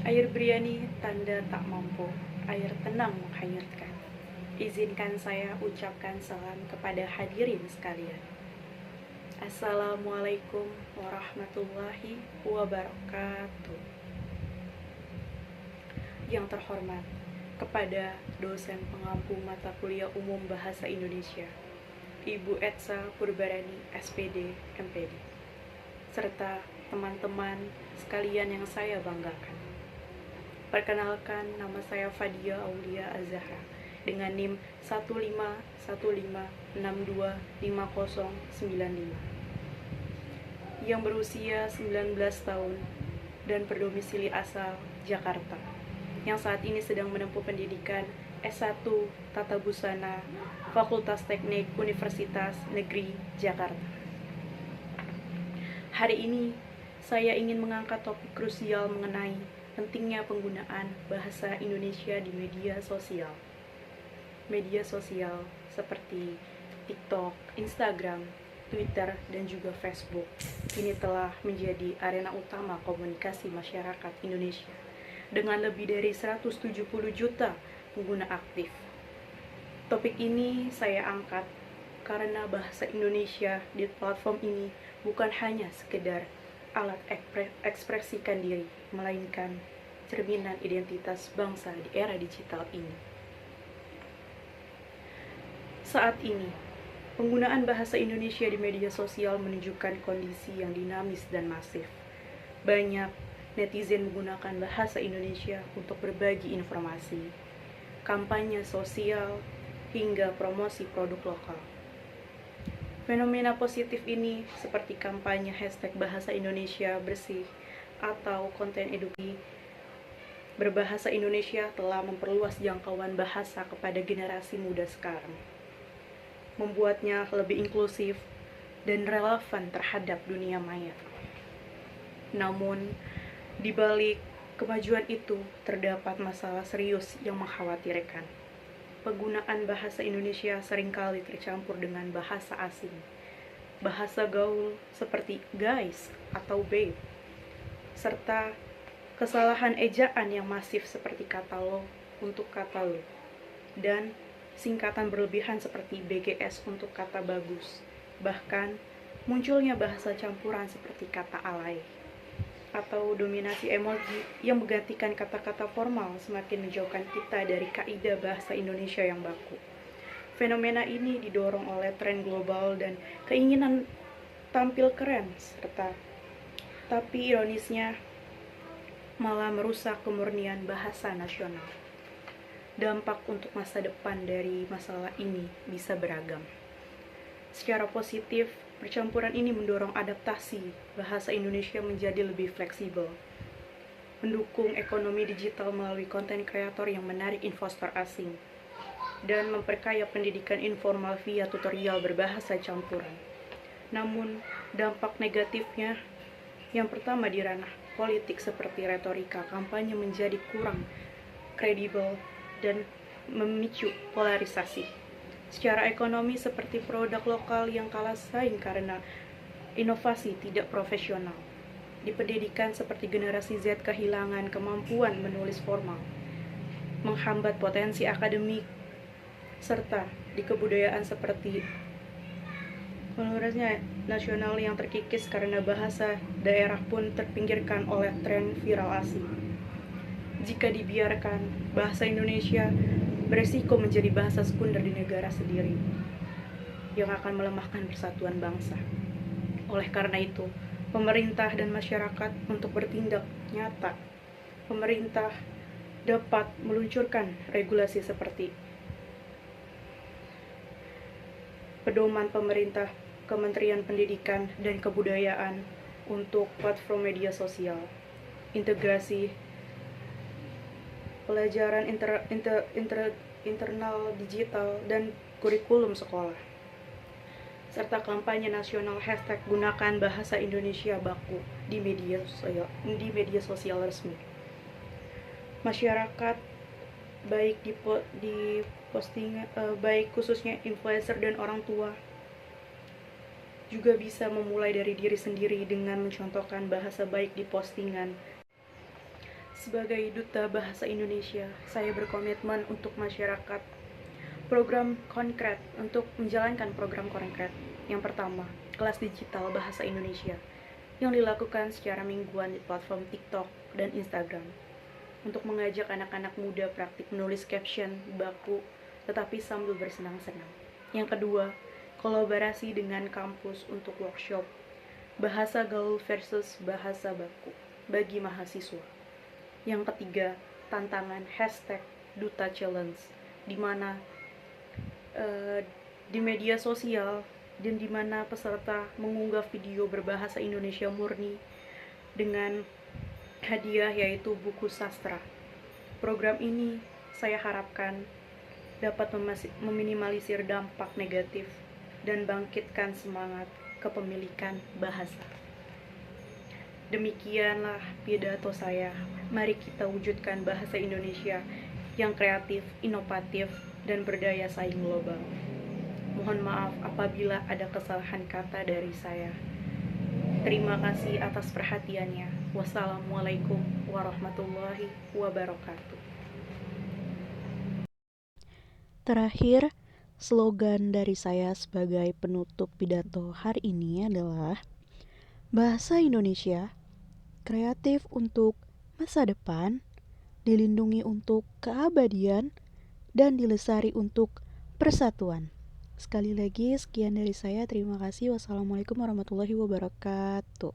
Air biryani tanda tak mampu, air tenang menghanyutkan. Izinkan saya ucapkan salam kepada hadirin sekalian. Assalamualaikum warahmatullahi wabarakatuh. Yang terhormat, kepada dosen pengampu mata kuliah umum Bahasa Indonesia, Ibu Etsa Purbarani, SPD, MPD, serta teman-teman sekalian yang saya banggakan. Perkenalkan, nama saya Fadia Aulia Azahra dengan NIM 15156255095 yang berusia 19 tahun dan berdomisili asal Jakarta, yang saat ini sedang menempuh pendidikan S1 Tata Busana Fakultas Teknik Universitas Negeri Jakarta. Hari ini saya ingin mengangkat topik krusial mengenai pentingnya penggunaan bahasa Indonesia di media sosial. Media sosial seperti TikTok, Instagram, Twitter, dan juga Facebook kini telah menjadi arena utama komunikasi masyarakat Indonesia dengan lebih dari 170 juta pengguna aktif. Topik ini saya angkat karena bahasa Indonesia di platform ini bukan hanya sekedar alat ekspresikan diri, melainkan cerminan identitas bangsa di era digital ini. Saat ini, penggunaan bahasa Indonesia di media sosial menunjukkan kondisi yang dinamis dan masif. Banyak netizen menggunakan bahasa Indonesia untuk berbagi informasi, kampanye sosial, hingga promosi produk lokal. Fenomena positif ini seperti kampanye hashtag bahasa Indonesia bersih atau konten edukasi berbahasa Indonesia telah memperluas jangkauan bahasa kepada generasi muda sekarang, membuatnya lebih inklusif dan relevan terhadap dunia maya. Namun, di balik kemajuan itu terdapat masalah serius yang mengkhawatirkan. Penggunaan bahasa Indonesia seringkali tercampur dengan bahasa asing, bahasa gaul seperti guys atau babe, serta kesalahan ejaan yang masif seperti kata lo untuk kata lo, dan singkatan berlebihan seperti BGS untuk kata bagus. Bahkan munculnya bahasa campuran seperti kata alay atau dominasi emoji yang menggantikan kata-kata formal semakin menjauhkan kita dari kaidah bahasa Indonesia yang baku. Fenomena ini didorong oleh tren global dan keinginan tampil keren, tapi ironisnya malah merusak kemurnian bahasa nasional. Dampak untuk masa depan dari masalah ini bisa beragam. Secara positif, percampuran ini mendorong adaptasi bahasa Indonesia menjadi lebih fleksibel, mendukung ekonomi digital melalui konten kreator yang menarik investor asing, dan memperkaya pendidikan informal via tutorial berbahasa campuran. Namun, dampak negatifnya yang pertama di ranah politik seperti retorika kampanye menjadi kurang kredibel dan memicu polarisasi. Secara ekonomi seperti produk lokal yang kalah saing karena inovasi tidak profesional. Di pendidikan seperti generasi Z kehilangan kemampuan menulis formal, menghambat potensi akademik, serta di kebudayaan seperti menurutnya nasional yang terkikis karena bahasa daerah pun terpinggirkan oleh tren viral asing. Jika dibiarkan, bahasa Indonesia beresiko menjadi bahasa sekunder di negara sendiri yang akan melemahkan persatuan bangsa. Oleh karena itu, pemerintah dan masyarakat untuk bertindak nyata. Pemerintah dapat meluncurkan regulasi seperti pedoman pemerintah Kementerian Pendidikan dan Kebudayaan untuk platform media sosial, integrasi pelajaran internal digital dan kurikulum sekolah, serta kampanye nasional hashtag gunakan bahasa Indonesia baku di media sosial resmi. Masyarakat baik di posting baik khususnya influencer dan orang tua juga bisa memulai dari diri sendiri dengan mencontohkan bahasa baik di postingan. Sebagai Duta Bahasa Indonesia, saya berkomitmen untuk masyarakat program konkret untuk menjalankan program konkret. Yang pertama, kelas digital bahasa Indonesia yang dilakukan secara mingguan di platform TikTok dan Instagram untuk mengajak anak-anak muda praktik menulis caption baku tetapi sambil bersenang-senang. Yang kedua, kolaborasi dengan kampus untuk workshop bahasa gaul versus bahasa baku bagi mahasiswa. Yang ketiga, tantangan #Duta Challenge, di mana di media sosial dan di mana peserta mengunggah video berbahasa Indonesia murni dengan hadiah yaitu buku sastra. Program ini saya harapkan dapat meminimalisir dampak negatif dan bangkitkan semangat kepemilikan bahasa. Demikianlah pidato saya. Mari kita wujudkan bahasa Indonesia yang kreatif, inovatif, dan berdaya saing global. Mohon maaf apabila ada kesalahan kata dari saya. Terima kasih atas perhatiannya. Wassalamualaikum warahmatullahi wabarakatuh. Terakhir, slogan dari saya sebagai penutup pidato hari ini adalah bahasa Indonesia kreatif untuk masa depan, dilindungi untuk keabadian, dan dilestari untuk persatuan. Sekali lagi, sekian dari saya. Terima kasih. Wassalamualaikum warahmatullahi wabarakatuh.